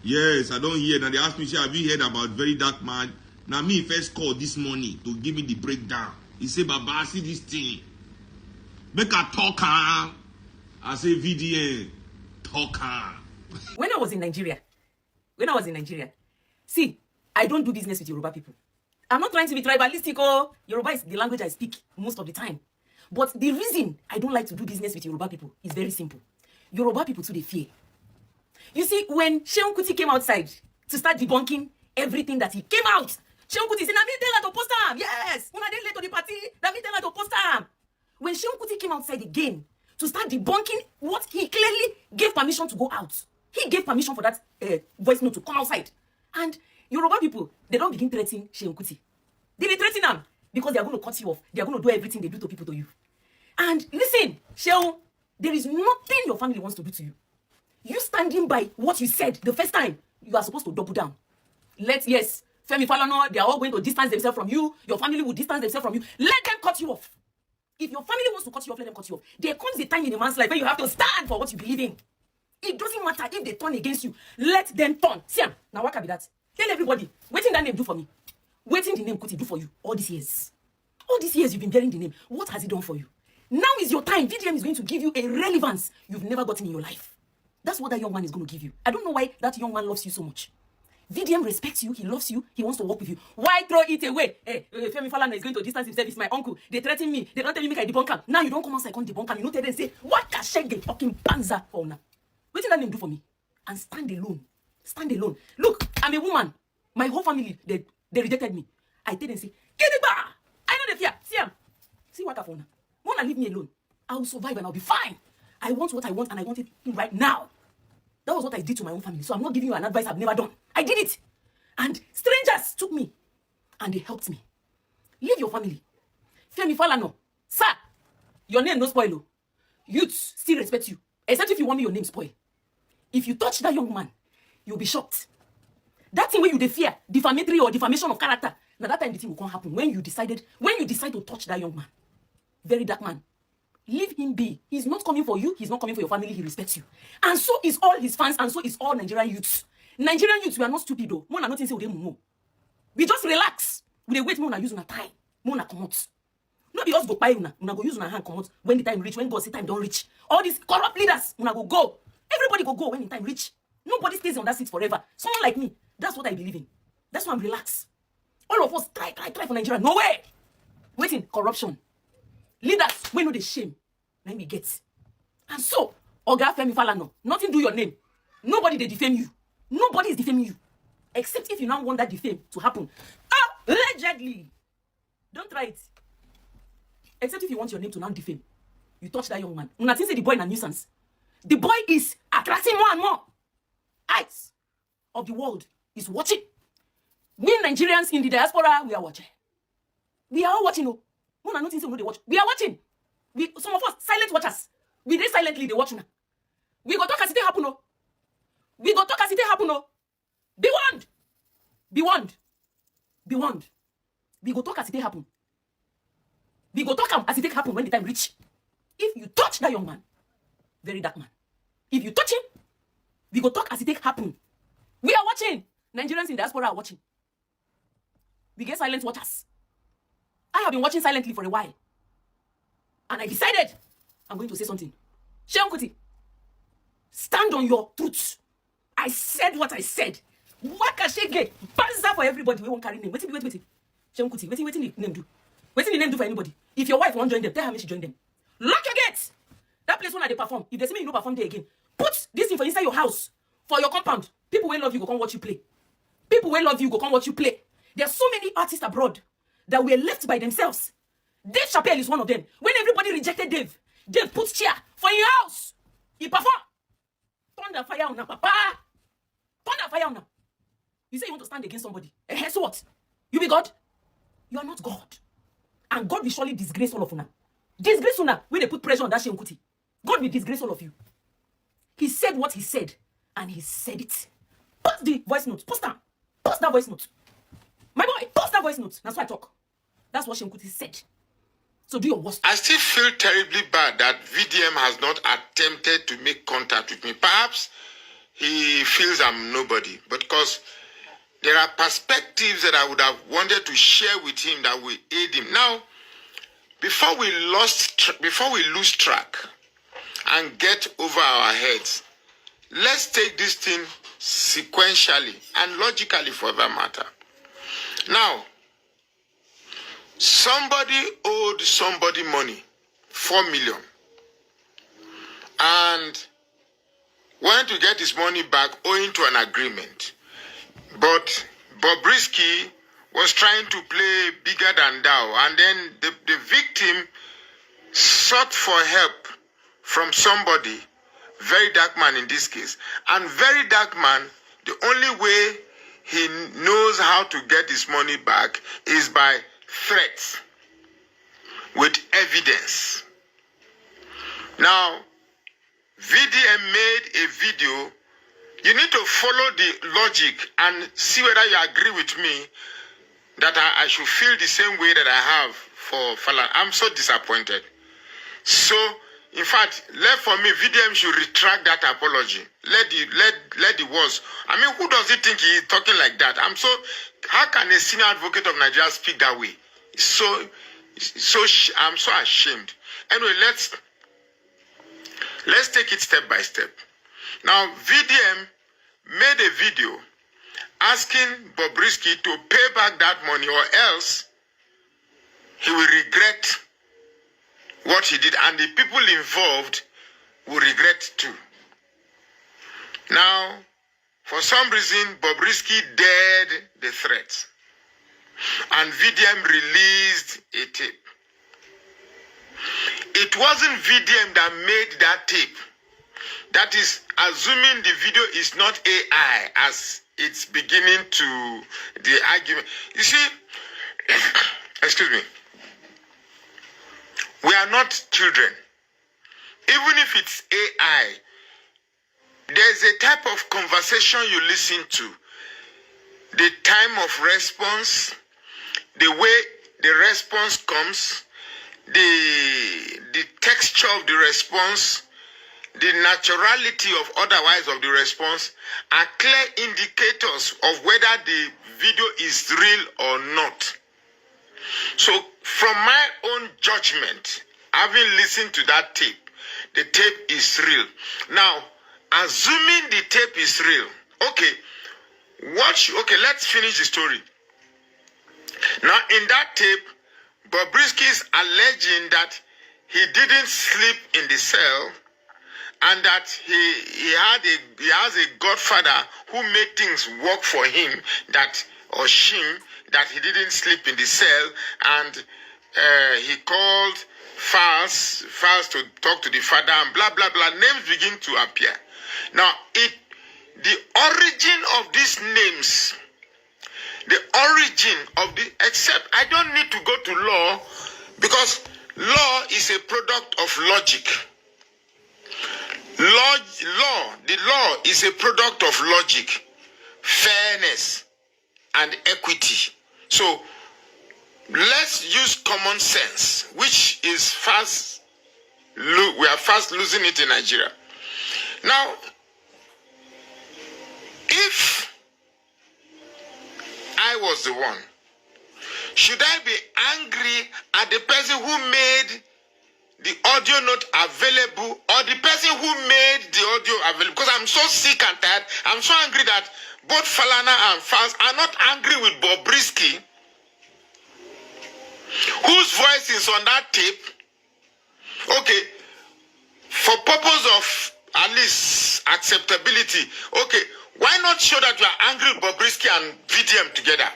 Yes, I don't hear. Now they ask me, have you heard about very dark man? Now me first called this morning to give me the breakdown. He said, Baba, see this thing. Make a talk. I say VDM talk. When I was in Nigeria, see, I don't do business with Yoruba people. I'm not trying to be tribalistic. Oh, Yoruba is the language I speak most of the time. But the reason I don't like to do business with Yoruba people is very simple. Yoruba people too, they fear. You see, when Seun Kuti came outside to start debunking everything that he came out, Seun Kuti said, "Na me tell her to post am. Yes, when I did late to the party, na me tell her to post am." When Seun Kuti came outside again to start debunking what he clearly gave permission to go out, he gave permission for that voice note to come outside. And Yoruba people, they don't begin threatening Seun Kuti. They threaten them because they are going to cut you off. They are going to do everything they do to people to you. And listen, Seun, there is nothing your family wants to do to you. You standing by what you said the first time, you are supposed to double down. Yes, Femi Falana, they are all going to distance themselves from you. Your family will distance themselves from you. Let them cut you off. If your family wants to cut you off, let them cut you off. There comes a time in a man's life where you have to stand for what you believe in. It doesn't matter if they turn against you. Let them turn. See, now what can be that? Tell everybody, waiting that name do for me. Waiting the name Kuti do for you all these years. All these years you've been bearing the name. What has it done for you? Now is your time. VDM is going to give you a relevance you've never gotten in your life. That's what that young man is going to give you. I don't know why that young man loves you so much. VDM respects you. He loves you. He wants to work with you. Why throw it away? Hey, Femi Falana is going to distance himself. It's my uncle. They threaten me. They don't tell me make I debunk him. Now you don't come outside and debunk him. You don't tell them say, what can shake the fucking panza for now? What did that name do for me? And stand alone. Stand alone. Look, I'm a woman. My whole family, they rejected me. I tell them say, get it back. I know the fear. See what happened now. Wanna leave me alone? I'll survive and I'll be fine. I want what I want and I want it right now. That was what I did to my own family. So I'm not giving you an advice I've never done. I did it. And strangers took me. And they helped me. Leave your family. Femi Falana. Sir, your name no spoil. Youths still respect you. Except if you want me your name spoil. If you touch that young man, you'll be shocked. That thing where you fear, defamatory or defamation of character. Now that time the thing will come happen. When you decide to touch that young man. Very dark man. Leave him be. He's not coming for you. He's not coming for your family. He respects you. And so is all his fans. And so is all Nigerian youths. Nigerian youths, we are not stupid though. We just relax. We wait more use una time. More come out. Not because go buy una go use una hand come out when the time reach. When God say time don't reach. All these corrupt leaders, una go. Everybody go when the time reach. Nobody stays on that seat forever. Someone like me, that's what I believe in. That's why I'm relaxed. All of us try for Nigeria. No way. Waiting, corruption. Leaders, we know the shame. Let me get. And so, Oga Femi Falana, nothing do your name. Nobody they defame you. Nobody is defaming you. Except if you now want that defame to happen. Allegedly. Don't try it. Except if you want your name to now defame. You touch that young man. Nothing say the boy is a nuisance. The boy is attracting more and more. Eyes of the world is watching. We Nigerians in the diaspora, we are watching. We are all watching. No, nothing say no they watch. We are watching. Some of us silent watchers. We did silently they watch now. We go talk as it happen. We go talk as it happen. Be warned. Be warned. Be warned. We go talk as it happen. We go talk as it happen when the time reach. If you touch that young man, very dark man. If you touch him, we go talk as it happen. We are watching. Nigerians in diaspora are watching. We get silent watchers. I have been watching silently for a while. And I decided I'm going to say something. Seun Kuti, stand on your truth. I said what I said. Waka shege, banza for everybody. We won't carry name. Wait. Seun Kuti, wait the name do. Wait the name do for anybody. If your wife won't join them, tell her me she join them. Lock your gates. That place where they perform. If they see me, you don't perform there again. Put this thing for inside your house, for your compound. People will love you, go come watch you play. People will love you, go come watch you play. There are so many artists abroad that were left by themselves. Dave Chappelle is one of them. When everybody rejected Dave put chair for your house. He perform. Thunder fire on now, papa. Thunder fire on now. You say you want to stand against somebody. So what? You be God? You are not God. And God will surely disgrace all of you now. Disgrace you now when they put pressure on that Seun Kuti. God will disgrace all of you. He said what he said, and he said it. Post the voice note. Post that. Post that voice note. My boy, post that voice note. That's why I talk. That's what Seun Kuti said. So do your worst. I still feel terribly bad that VDM has not attempted to make contact with me. Perhaps he feels I'm nobody, but because there are perspectives that I would have wanted to share with him that will aid him. Now, before we lose track and get over our heads, let's take this thing sequentially and logically for that matter. Now, somebody owed somebody money, 4 million, and wanted to get his money back owing to an agreement. But Bobrisky was trying to play bigger than thou, and then the victim sought for help from somebody, very dark man in this case. And very dark man, the only way he knows how to get his money back is by threats with evidence. Now, VDM made a video. You need to follow the logic and see whether you agree with me that I should feel the same way that I have for Falana. I'm so disappointed. So, in fact, for me, VDM should retract that apology. Let the words. I mean, who does he think he is talking like that? How can a senior advocate of Nigeria speak that way? I'm so ashamed. Anyway, let's take it step by step. Now, VDM made a video asking Bobrisky to pay back that money, or else he will regret what he did, and the people involved will regret too. Now, for some reason, Bobrisky dared the threat, and VDM released a tape. It wasn't VDM that made that tape. That is, assuming the video is not AI, as it's beginning to the argument. You see, excuse me, we are not children. Even if it's AI, there's a type of conversation you listen to, the time of response, the way the response comes, the texture of the response, the naturality of otherwise of the response are clear indicators of whether the video is real or not. So from my own judgment, having listened to that tape, the tape is real. Now, assuming the tape is real, okay, let's finish the story. Now, in that tape, Bobrisky is alleging that he didn't sleep in the cell, and that he has a godfather who made things work for him, that he didn't sleep in the cell, and he called Fals to talk to the father, and blah blah blah. Names begin to appear. Now, the origin of these names, except I don't need to go to law, because law is a product of logic. The law is a product of logic, fairness, and equity. So let's use common sense, which is we are fast losing it in Nigeria. Now, if I was the one, should I be angry at the person who made the audio not available, or the person who made the audio available? Because I'm so sick and tired. I'm so angry that both Falana and Fals are not angry with Bobrisky, whose voice is on that tape. Okay, for purpose of at least acceptability, okay, why not show that you are angry with Bobrisky and VDM together?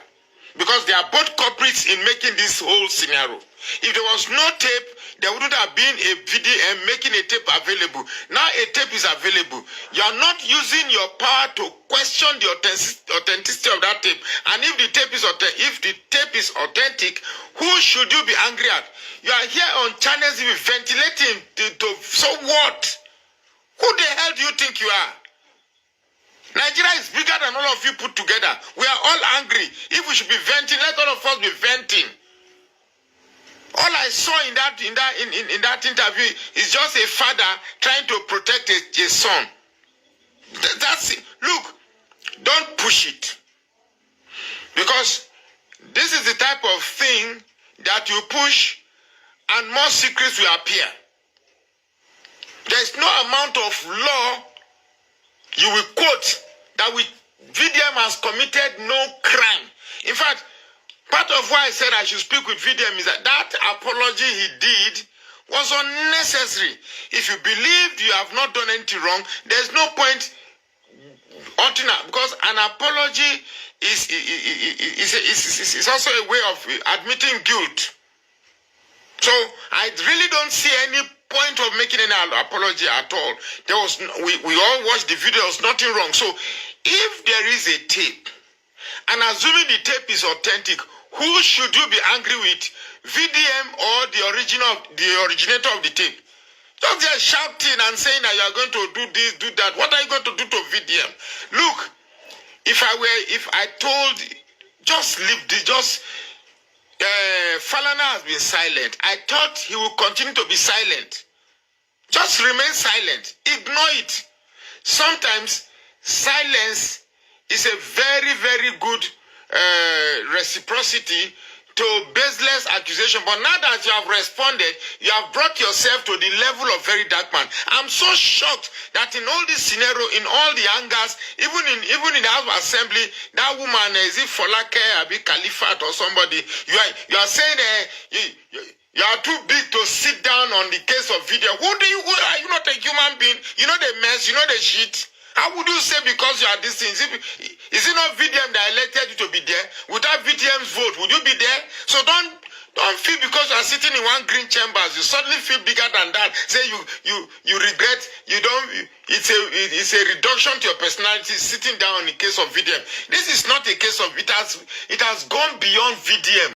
Because they are both culprits in making this whole scenario. If there was no tape, there wouldn't have been a VDM making a tape available. Now a tape is available. You are not using your power to question the authenticity of that tape. And if the tape is authentic, who should you be angry at? You are here on channels ventilating. So what? Who the hell do you think you are? Nigeria is bigger than all of you put together. We are all angry. If we should be venting, let all of us be venting. All I saw in that interview is just a father trying to protect his son. That's it. Look, don't push it. Because this is the type of thing that you push and more secrets will appear. There is no amount of law you will quote that VDM has committed no crime. In fact, part of why I said I should speak with VDM is that apology he did was unnecessary. If you believe you have not done anything wrong, there's no point because an apology is also a way of admitting guilt. So I really don't see any point of making any apology at all. We all watched the video, there was nothing wrong. So if there is a tape, and assuming the tape is authentic, who should you be angry with? VDM or the originator of the tape? Just there shouting and saying that you are going to do this, do that. What are you going to do to VDM? Look, if I told, just leave this, Falana has been silent. I thought he would continue to be silent. Just remain silent. Ignore it. Sometimes silence is a very, very good reciprocity to baseless accusation. But now that you have responded, you have brought yourself to the level of very dark man. I'm so shocked that in all this scenario, in all the angers, even in the House of Assembly, that woman, is it Folake, Abi Khalifat or somebody, you are saying you are too big to sit down on the case of video. Who are you not a human being? You know the mess, you know the shit. How would you say because you are this thing? Is it not VDM that elected you to be there? Without VDM's vote, would you be there? So don't feel because you are sitting in one green chambers, you suddenly feel bigger than that. Say you regret, you don't. It's a reduction to your personality sitting down in the case of VDM. This is not a case of it has gone beyond VDM.